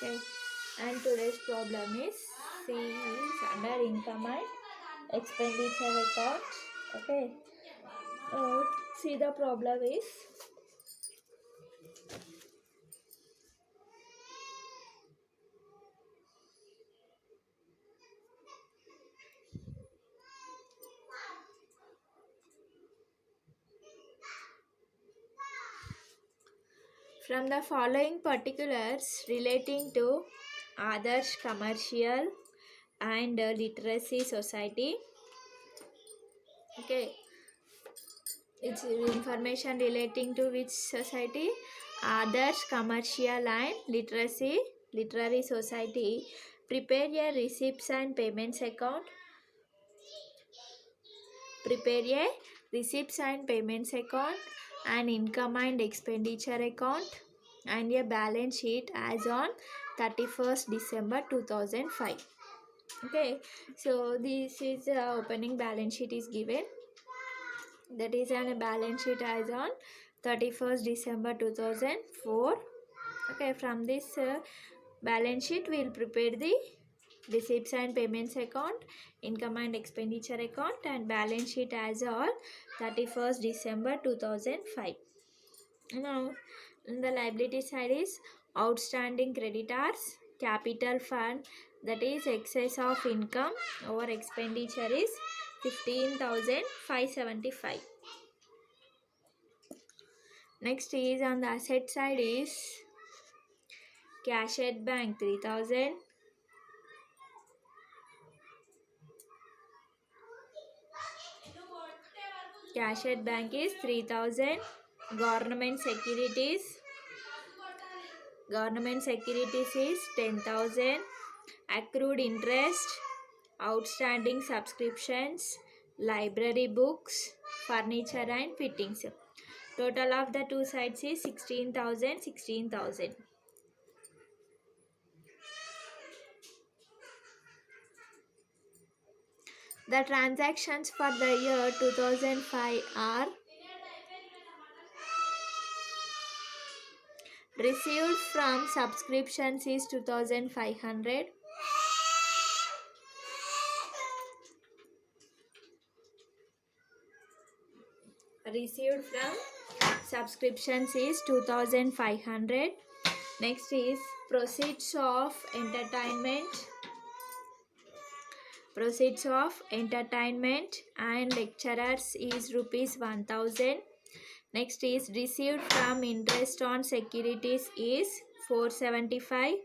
Okay, and today's problem is C is under income and expenditure account. Okay, see the problem is from the following particulars relating to Adarsh Commercial and Literacy Society. Okay, it's information relating to which society? Adarsh Commercial and Literary Society. Prepare a receipts and payments account. Prepare a receipts and payments account, an income and expenditure account, and a balance sheet as on 31st December 2005. Okay, so this is opening balance sheet is given. That is a balance sheet as on 31st December 2004. Okay, from this balance sheet we will prepare the receipts and payments account, income and expenditure account, and balance sheet as on 31st December 2005. Now, the liability side is outstanding creditors, capital fund, that is excess of income over expenditure is 15,575. Next is on the asset side is cash at bank 3,000, cash at bank is 3,000, government securities is 10,000, accrued interest, outstanding subscriptions, library books, furniture and fittings. Total of the two sides is 16,000. The transactions for the year 2005 are received from subscriptions is 2,500. Received from subscriptions is 2,500. Next is proceeds of entertainment and lecturers is rupees 1,000. Next is received from interest on securities is 475.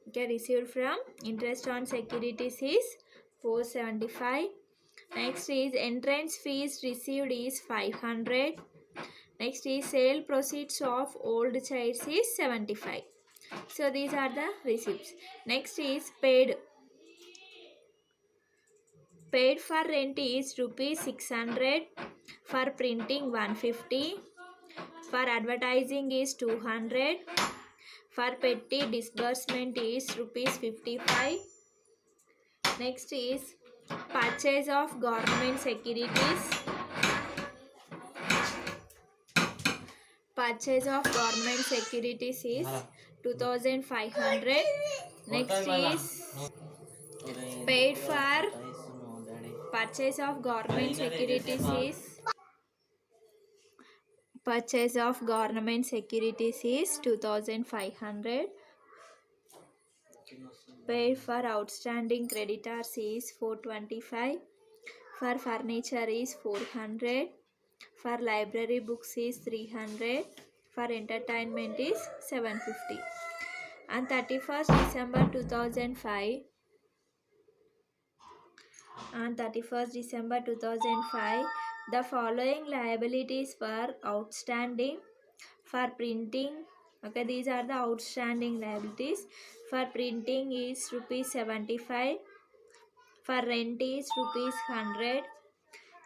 Okay, received from interest on securities is 475. Next is entrance fees received is 500. Next is sale proceeds of old chairs is 75. So these are the receipts. Next is paid for rent is rupees 600, for printing 150, for advertising is 200, for petty disbursement is rupees 55. Next is purchase of government securities. Purchase of government securities is 2,500. Next is paid for purchase of government securities is 2,500. Paid for outstanding creditors is 425. For furniture is 400. For library books is 300. For entertainment is 750. On 31st December 2005, the following liabilities were outstanding. For printing, okay, these are the outstanding liabilities. For printing is rupees 75. For rent is rupees 100.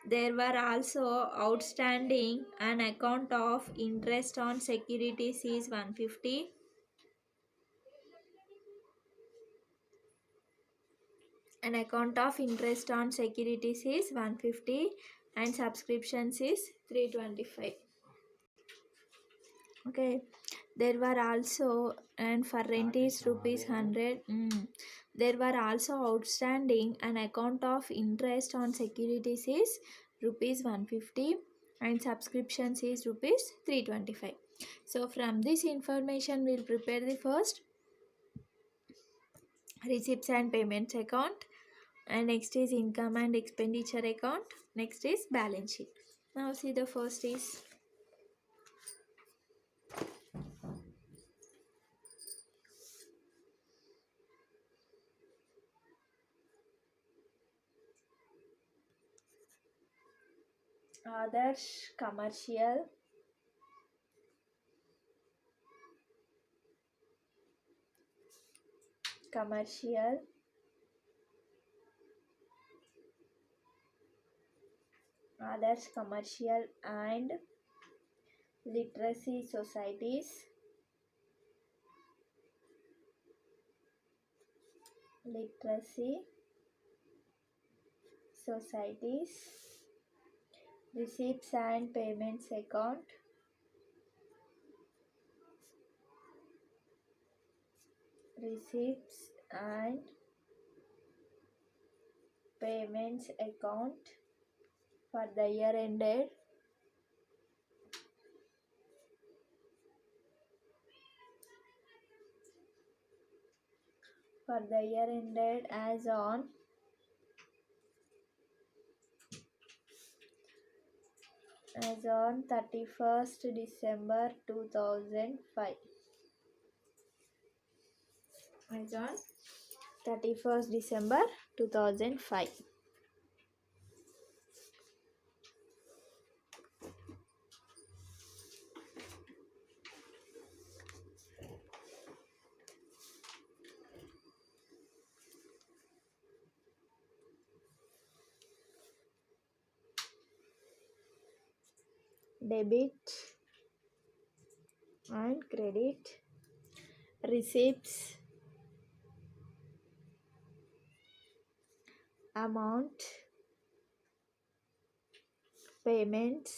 There were also outstanding an account of interest on securities is 150. An account of interest on securities is 150 and subscriptions is 325. Okay, There were also, and for rent is rupees 100. There were also outstanding an account of interest on securities is rupees 150 and subscriptions is rupees 325. So from this information we'll prepare the first receipts and payments account, and next is income and expenditure account, next is balance sheet. Now see the first is others commercial others commercial and literacy societies, literacy societies, receipts and payments account, receipts and payments account for the year ended as on 31st December 2005. As on 31st December 2005. Debit and credit, receipts, amount, payments,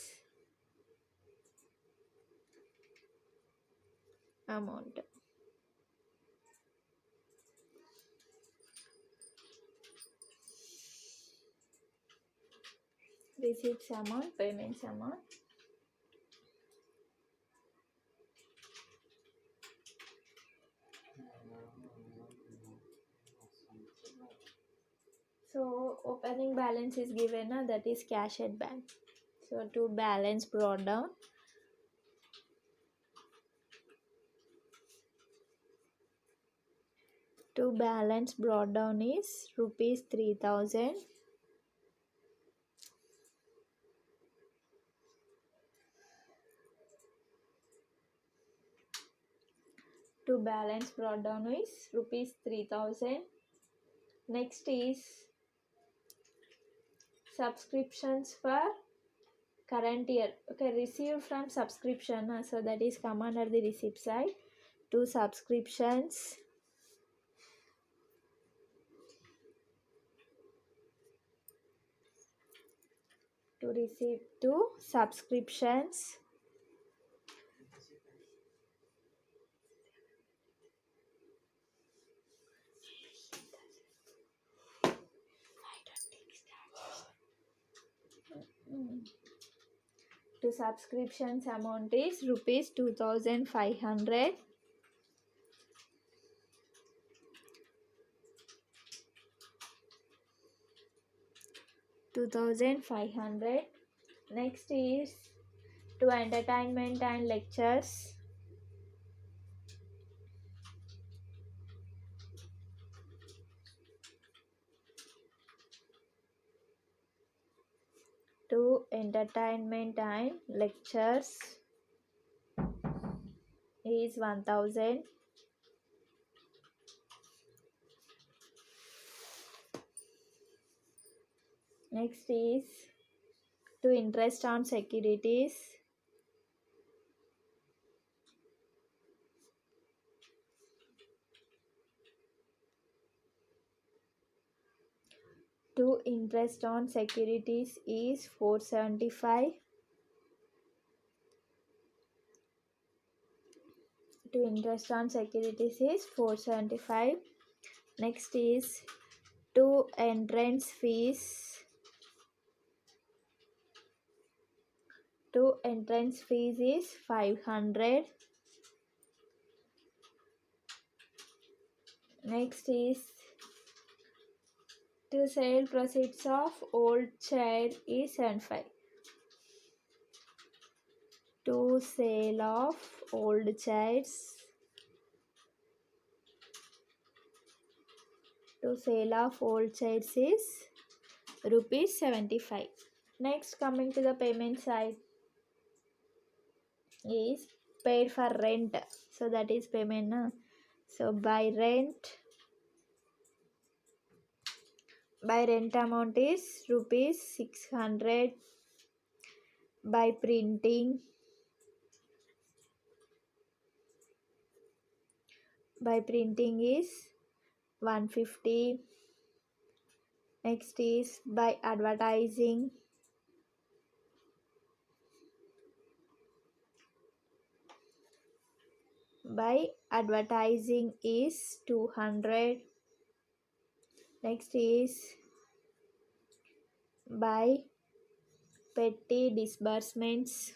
amount. Receipts amount, payments amount. So opening balance is given, that is cash at bank. So to balance brought down, is rupees 3000. To balance brought down is rupees 3000. Next is subscriptions for current year. Okay, received from subscription, so that is come under the receipt side. To subscriptions, to receive to subscriptions, to subscriptions amount is rupees 2500. Next is to entertainment and lectures, is 1000. Next is to interest on securities, is 475. interest on securities is 475. Next is two entrance fees. Two entrance fees is 500. Next is to sale proceeds of old chair is 75. To sale of old chairs. To sale of old chairs is rupees 75. Next, coming to the payment side is paid for rent. So that is payment. Na? So by rent amount is rupees 600. By printing is 150. Next is by advertising. By advertising is 200. Next is by petty disbursements.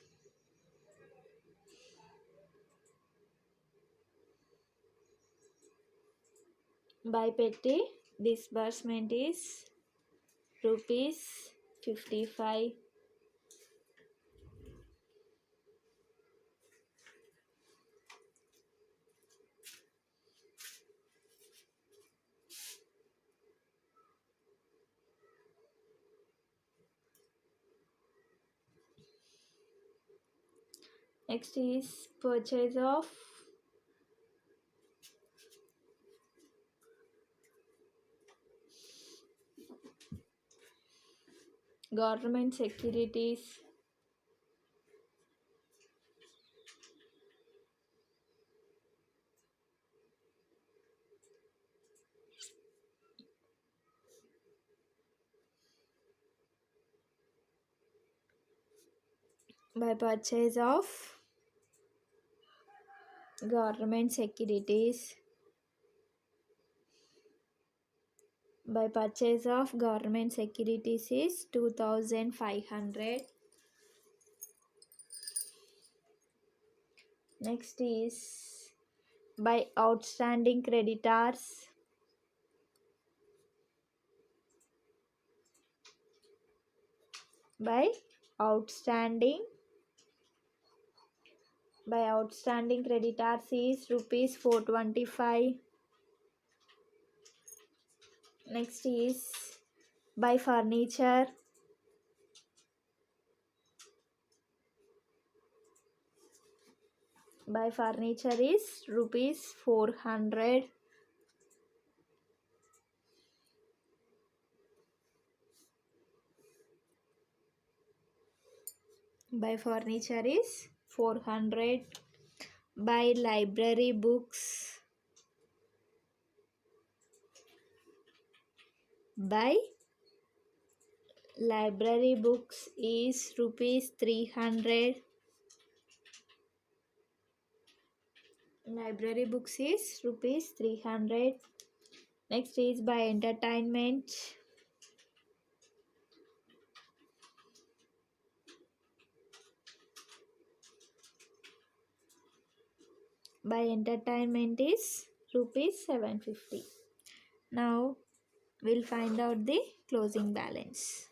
By petty disbursement is rupees 55. Next is purchase of government securities. By purchase of government securities. By purchase of government securities is 2500. Next is by outstanding creditors. By outstanding creditors is rupees 425. Next is by furniture. By furniture is rupees 400. By furniture is 400. By library books. By library books is rupees 300. Library books is rupees 300. Next is by entertainment. By entertainment is rupees 750. Now we'll find out the closing balance.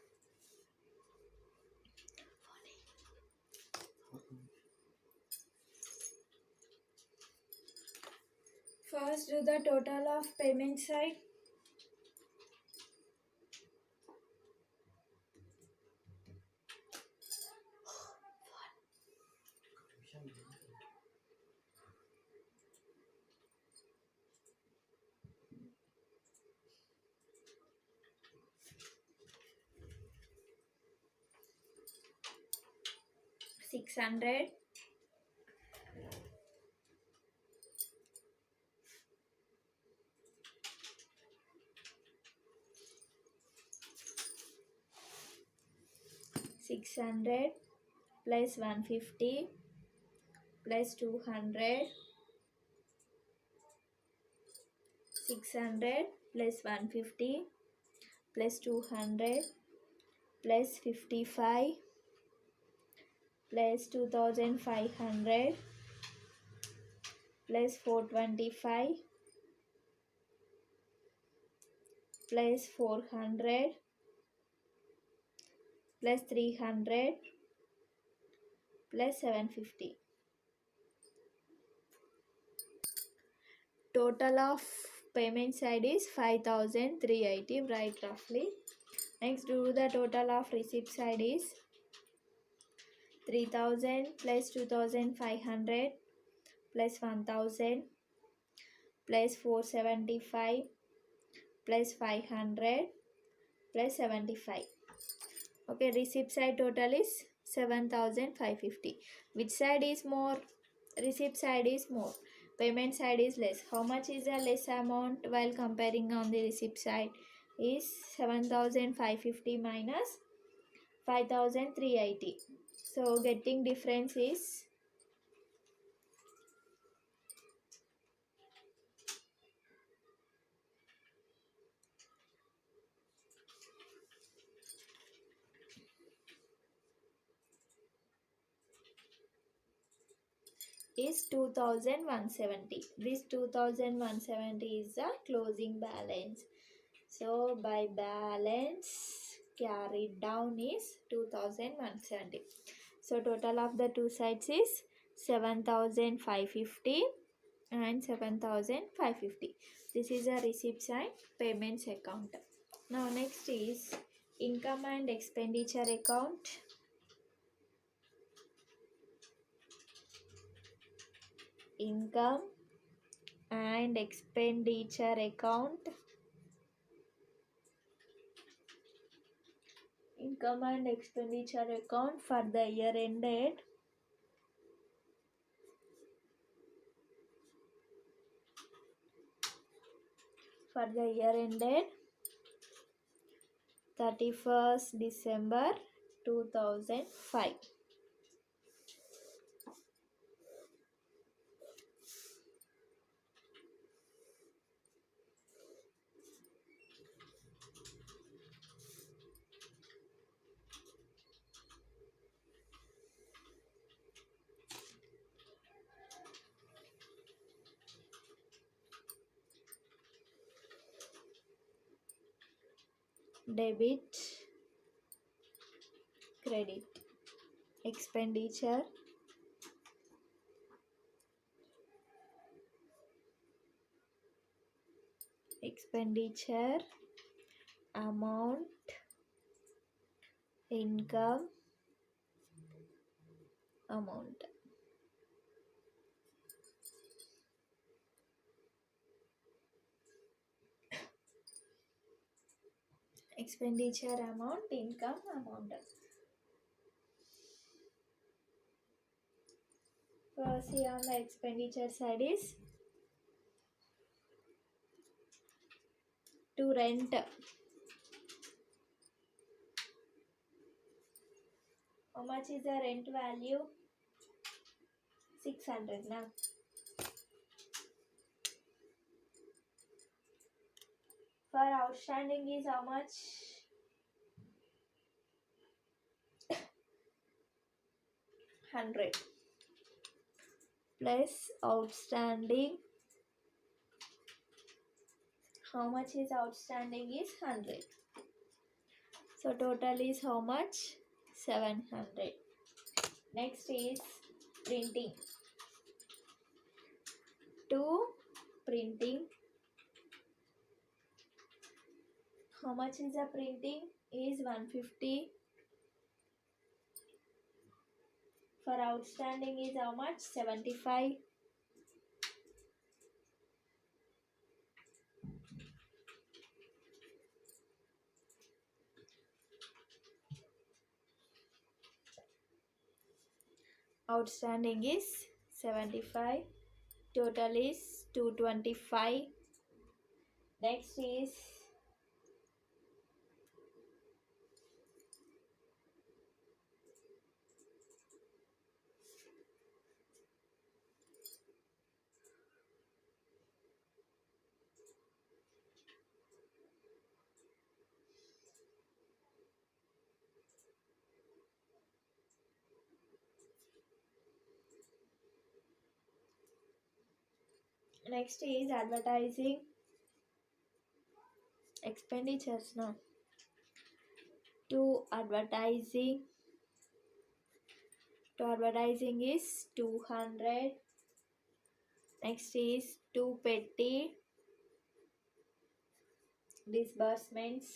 First, do the total of payment side. $600. $600 plus 150 plus 200 600 plus 150 plus 200 plus 55 plus 2500 plus 425 plus 400 plus 300 plus 750. Total of payment side is 5380. Write roughly. Next, do the total of receipt side is 3000 plus 2500 plus 1000 plus 475 plus 500 plus 75. Okay, receipt side total is 7550. Which side is more? Receipt side is more. Payment side is less. How much is the less amount while comparing on the receipt side? Is 7550 minus 5380. So getting difference is 2170. This 2170 is the closing balance. So by balance carried down is 2170. So total of the two sides is 7550 and 7550. This is a receipt side payments account. Now next is income and expenditure account. Income and expenditure account. Income and expenditure account for the year ended for the year ended 31st December 2005. Debit, credit. Expenditure, expenditure, amount, income, amount. Expenditure amount, income amount. See on the expenditure side is to rent. How much is the rent value? 600 now. For outstanding is how much? 100 plus outstanding. How much is outstanding is 100. So total is how much? 700. Next is printing. To printing. How much is the printing? Is 150. For outstanding is how much? 75. Outstanding is 75. Total is 225. Next is Next is advertising expenditures now. To advertising to advertising is 200. Next is to petty disbursements.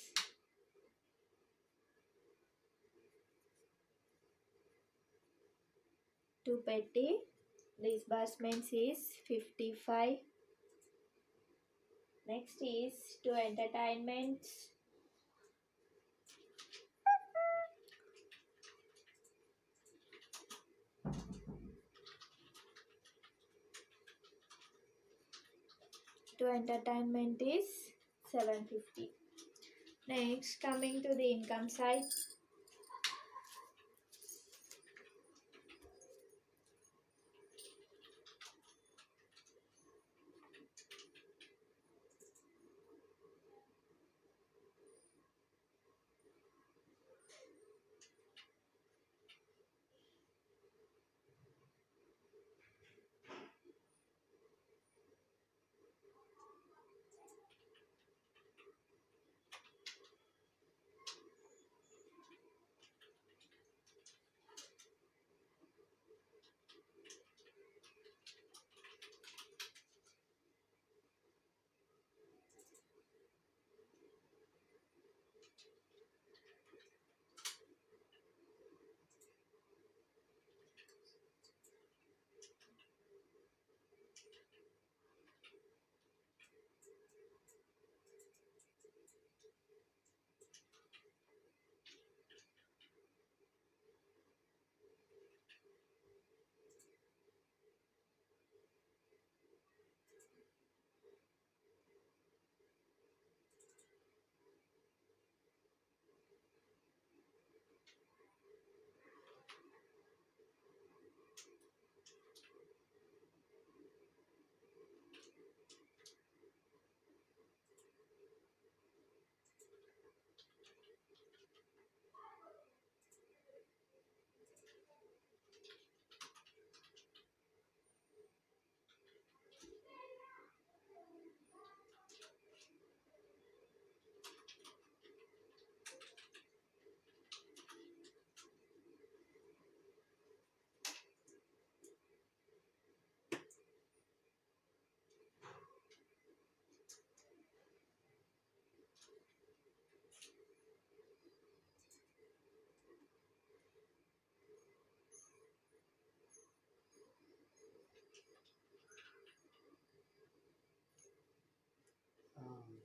To petty disbursements is 55. Next is to entertainments. To entertainment is 750. Next, coming to the income side.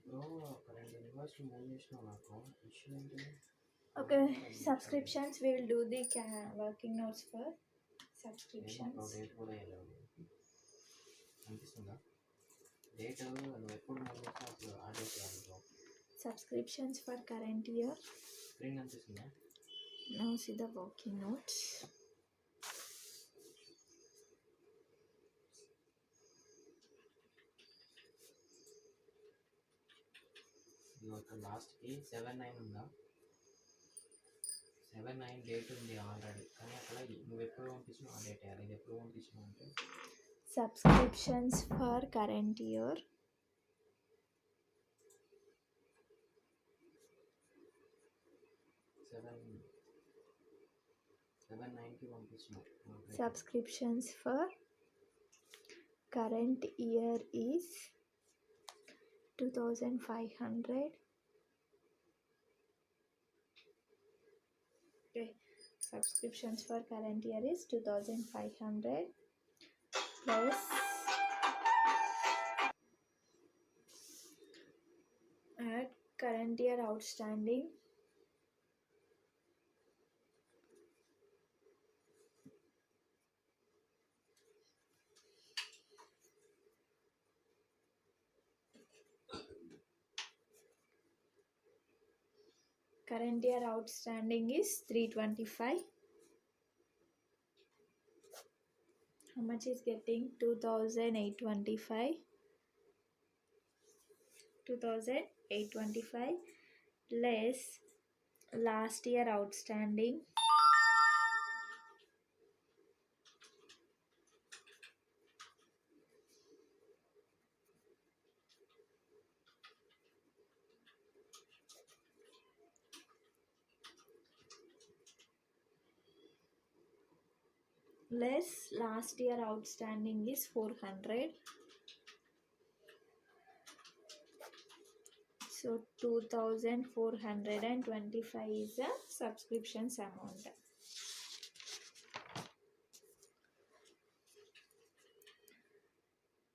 Bro current university move చేసినావు నాకు issue ఏంటి? Okay, subscriptions. We will do the working notes for subscriptions. Date కూడా వేయలేవు అనిపిస్తుందా? Date నువ్వు ఎప్పుడు move చేసినా అప్పుడు ఆ డేట్ కాదు bro. Subscriptions for current year. Screen అనిపిస్తుందా? Now see the working notes. ఇది లాస్ట్కి 7/9 ఉందా? 7/9 డేట్ ఉంది ఆల్రెడీ, కానీ అక్కడ నువ్వు ఎప్పుడు పంపించినావు ఆ డేట్ వేయాలి. ఇది ఎప్పుడు పంపించినావు అంటే Subscriptions for current year. 7/9కి పంపించినావు. Subscriptions for current year is 2500. Okay, subscriptions for current year is 2500 plus add current year outstanding. Current year outstanding is 325. How much is getting? 2825. 2825 less last year outstanding. less last year outstanding is 400. So 2425 is the subscriptions amount.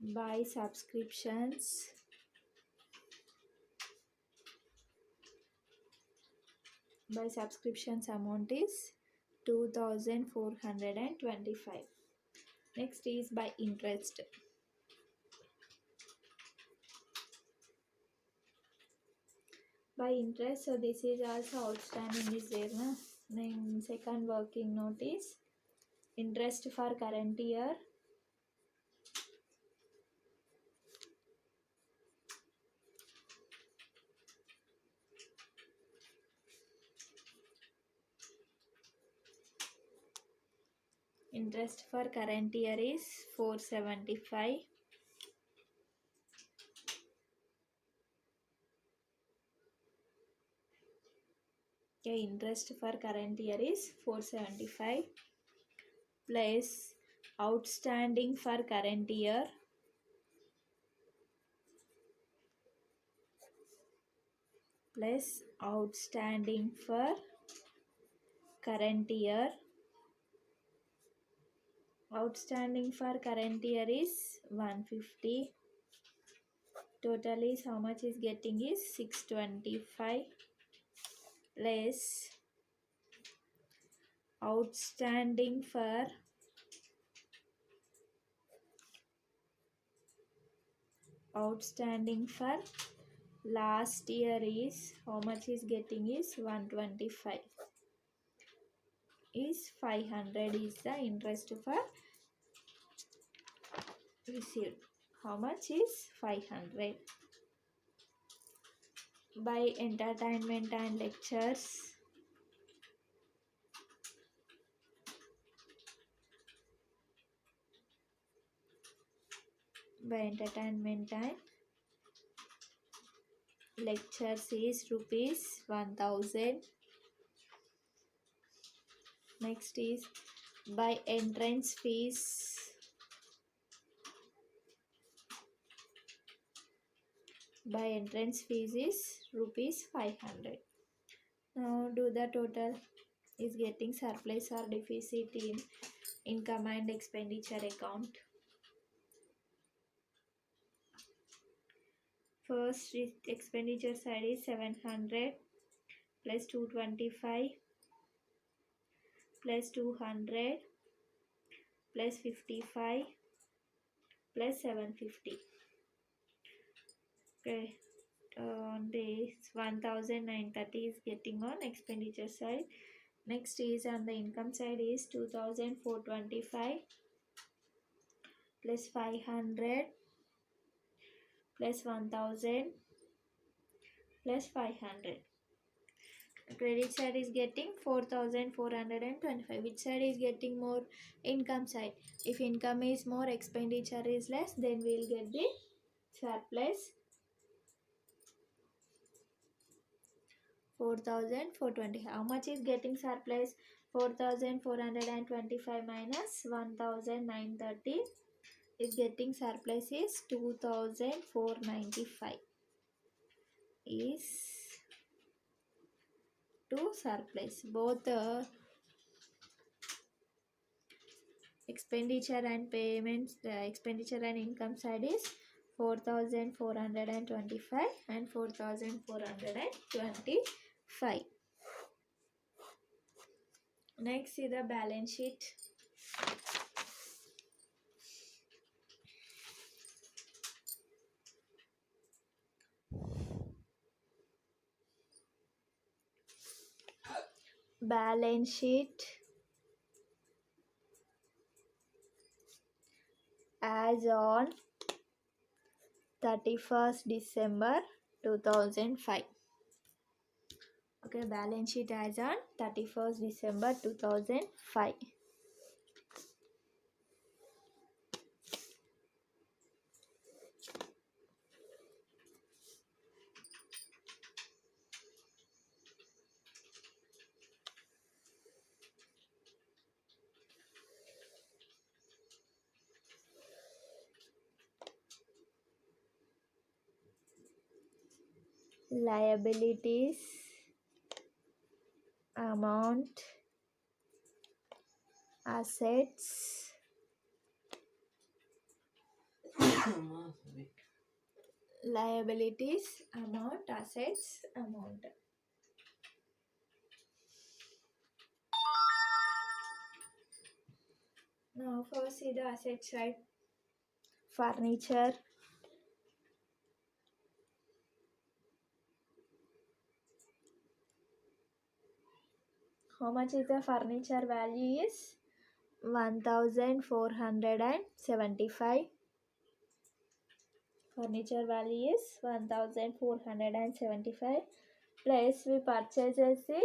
By subscriptions amount is 2425. Next is by interest. By interest, so this is also outstanding is there na. Then second working notice, interest for current year, interest for current year is 475. Okay, interest for current year is 475 plus outstanding for current year plus outstanding for current year. Outstanding for current year is 150. Total is how much is getting is 625 less outstanding for last year is how much is getting is 125 is 500 is the interest for received. How much is 500. By entertainment and lectures, is rupees 1000. Next is by entrance fees, is rupees 500. Now do the total. Is getting surplus or deficit in income and expenditure account. First expenditure side is 700 plus 225 plus 200 plus 55 plus 750. Okay, this 1930 is getting on expenditure side. Next is on the income side is 2425 plus 500 plus 1000 plus 500. Credit side is getting 4425. Which side is getting more? Income side. If income is more, expenditure is less, then we will get the surplus 4420. How much is getting surplus? 4425 minus 1930 is getting surplus is 2495 is to surplus. Both expenditure and payments, the expenditure and income side is 4425 and 4425. Next is the balance sheet. Balance sheet as on 31st December 2005. Okay, balance sheet as on 31st December 2005. liabilities amount assets Sorry. liabilities amount assets amount. Now first see the asset side. Furniture, how much is the furniture value is 1475. Furniture value is 1475 plus we purchase as a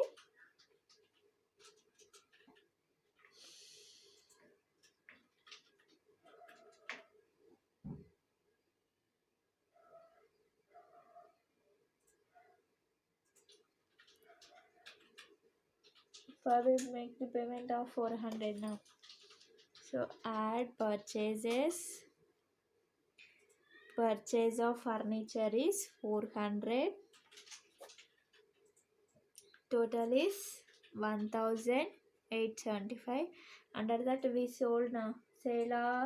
for we make the payment of 400 now. So add purchase of furniture is 400, total is 1875. Under that we sold now sale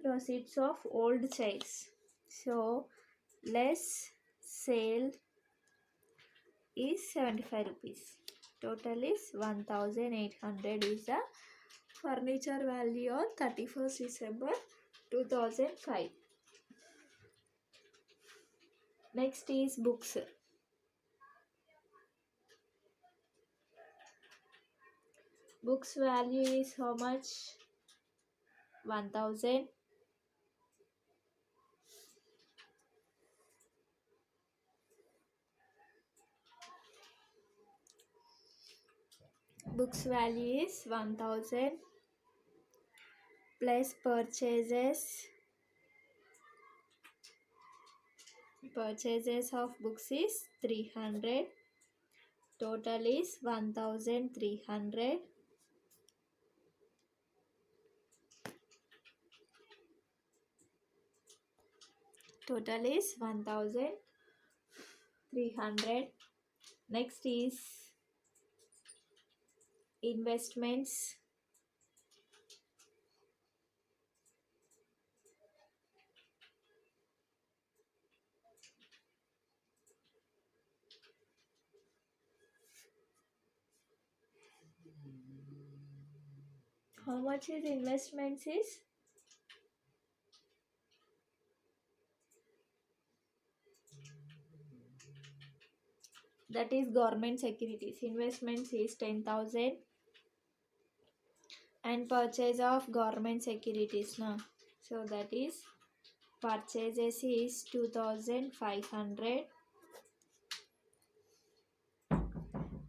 proceeds of old chairs, so less sale is 75 rupees, total is 1800 is the furniture value on 31st December 2005. Next is books. Books value is how much? 1000. Books value is 1000 plus purchases of books is 300, total is 1300. Total is 1300. Next is investments. How much is investments is? That is government securities. Investments is 10,000 and purchase of government securities now. So that is purchases is 2500.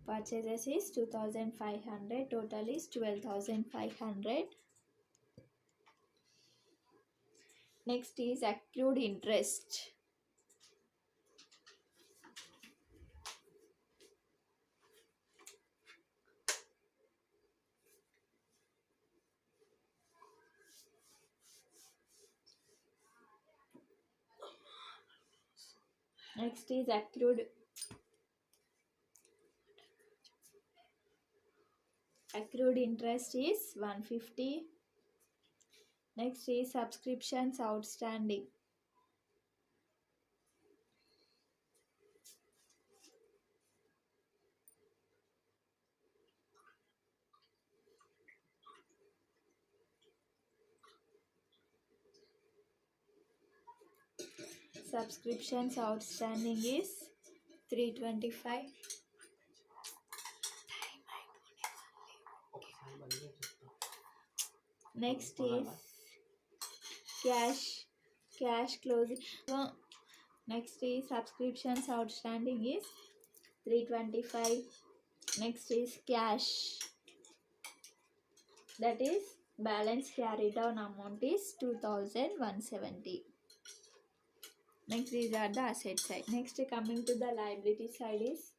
Purchases is 2500, total is 12,500. Next is accrued interest. Next is accrued interest is 150. Next is subscriptions outstanding. Subscriptions outstanding is 325. Next is cash closing. Next is subscriptions outstanding is 325. Next is cash, that is balance carried down amount is 2170. Next these are the asset side. Next coming to the liability side is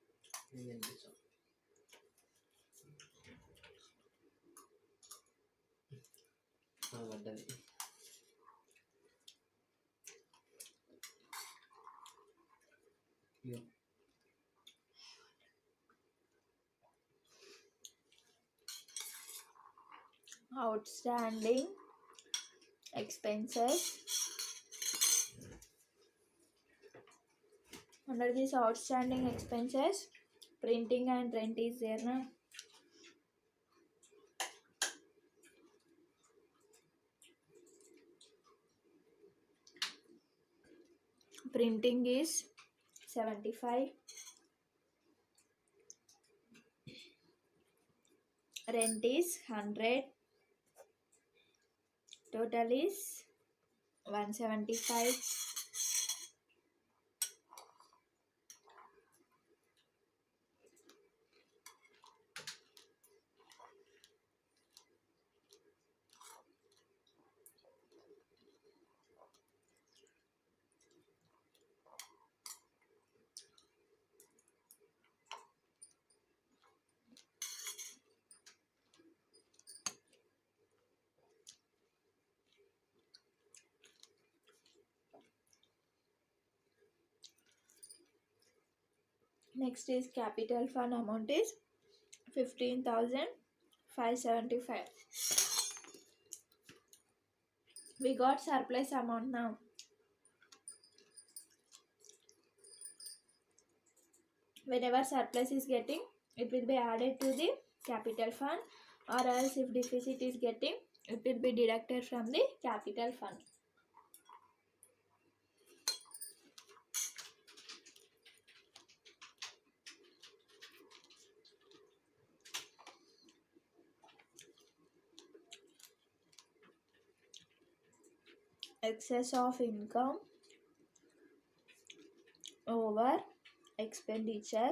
Yeah. Outstanding expenses. Under this outstanding expenses, printing and rent is there na. Printing is 75, rent is 100, total is 175. Next is capital fund amount is 15,575. We got surplus amount now. Whenever surplus is getting, it will be added to the capital fund, or else if deficit is getting, it will be deducted from the capital fund. Excess of income over expenditure.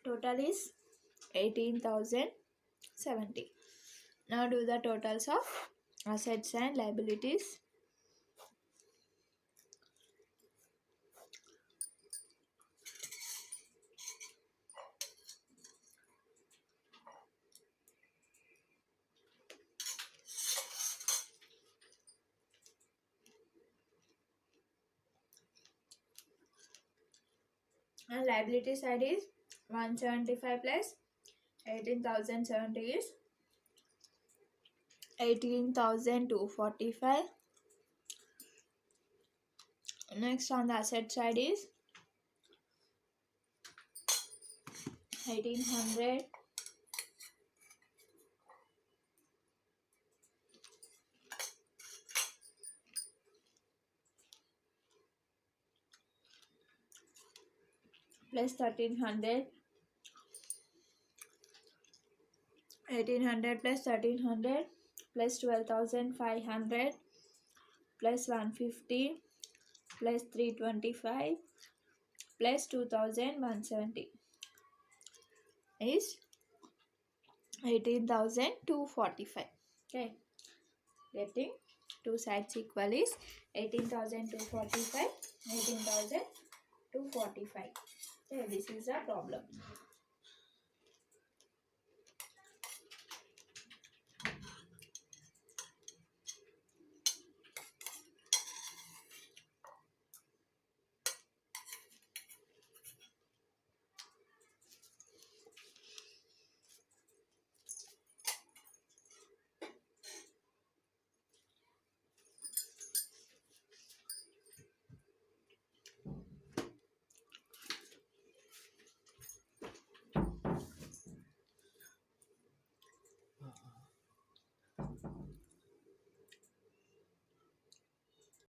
Total is 18,070. Now do the totals of assets and liabilities. And liability side is 175 plus 18,070 is 18,245. Next on the asset side is 1800 plus 1300, 1800 plus 1300 plus 12,500 plus 150 plus 325 plus 2,170 is 18,245. Okay, getting two sides equal is 18,245, 18,245. Okay, this is a problem.